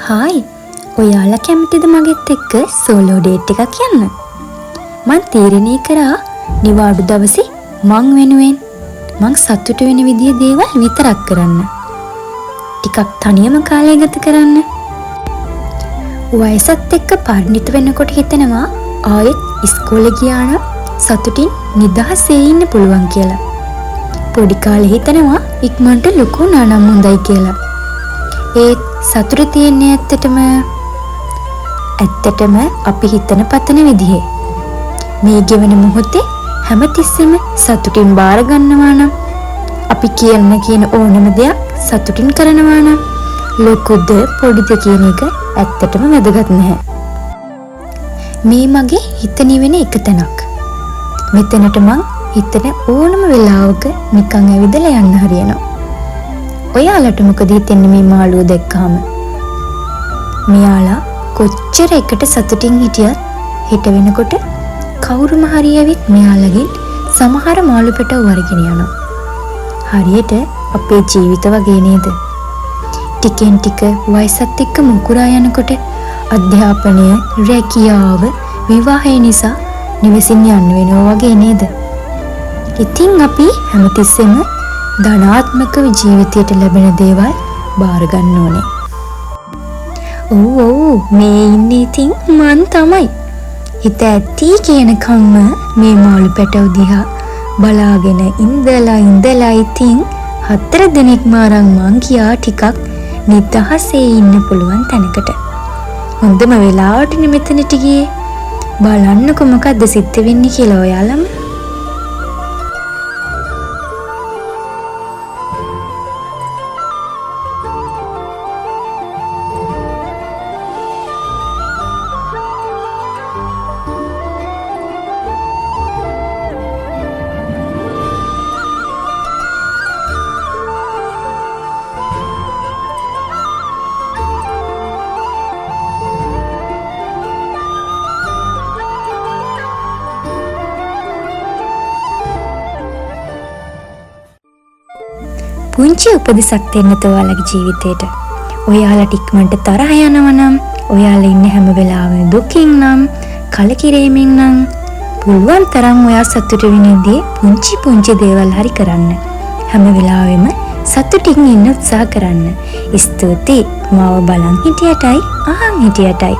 Hi, ඔයාලා කැමතිද මගෙත් එක්ක සෝලෝ ඩේට් එකක් යන්න? මං තීරණය කරා නිවාඩු දවසේ මං වෙනුවෙන් මං සතුටු වෙන විදිහේ දේවල් විතරක් කරන්න. ටිකක් තනියම කාලය ගත කරන්න. වයසත් එක්ක පරිණිත වෙනකොට හිතෙනවා ආයෙත් ඉස්කෝලේ ගියා නම් සතුටින් නිදහසේ ඉන්න පුළුවන් කියලා. පොඩි කාලේ හිතනවා ඉක්මනට ලොකු වුණා නම් හොඳයි කියලා. ඒත් සතුට තියෙන්නේ ඇත්තටම අපි හිතන පතන විදිහේ. මේ ගෙවන මොහොතේ හැමතිස්සෙම සතුටින් බාර ගන්නවා නම්, අපි කියන ඕනම දෙයක් සතුටින් කරනවා නම්, ලොකුද පොඩිද කියන එක ඇත්තටම වැදගත් නැහැ. මේ මගේ හිත නිවෙන එක තැනක්. මෙතනට මං හිතන ඕනම වෙලාවක නිකන් ඇවිදලා යන්න හරියනවා. ඔයාලට මොකද හිතෙන්නේ මේ මාළුව දැක්කහම? මෙයාලා කොච්චර එකට සතුටින් හිටියත් හිට වෙනකොට කවුරුම හරි ඇවිත් මෙයාලගෙන් සමහර මාළු පැටව වරගෙන යනවා. හරියට අපේ ජීවිත වගේ නේද? ටිකෙන් ටික වයසත් එක්ක මුකුරා යනකොට අධ්‍යාපනය, රැකියාව, විවාහය නිසා නිවසින් යන්න වෙනවා වගේ නේද? ඉතින් අපි හැමතිස්සෙම ධනාත්මක ජීවිතයට ලැබෙන දේවල් බාර ගන්න ඕනේ. ඔව් මේ ඉන්නේ ඉතින් මං තමයි. හිත ඇති කියනකම්ම මේ මාළු පැටව දිහා බලාගෙන ඉඳලා ඉතින් 4 දිනක් මාරන් මං ගියා ටිකක් නිදහසේ ඉන්න පුළුවන් තැනකට. හොඳම වෙලාවට මෙතනට ගියේ. බලන්නකො මොකද්ද සිද්ධ වෙන්නේ කියලා ඔයාලම. පුංචි උපදෙසක් දෙන්න ඔයාලගේ ජීවිතේට. ඔයාලට ඉක්මනට තරහ යනවා නම්, ඔයාලා ඉන්නේ හැම වෙලාවෙම දුකින් නම්, කලකිරීමෙන් නම්, පුළුවන් තරම් ඔයා සතුට වෙන්නදී පුංචි දේවල් හරි කරන්න. හැම වෙලාවෙම සතුටින් ඉන්න උත්සාහ කරන්න. ස්තුතියි මාව බලන් හිටියටයි අහන් හිටියටයි.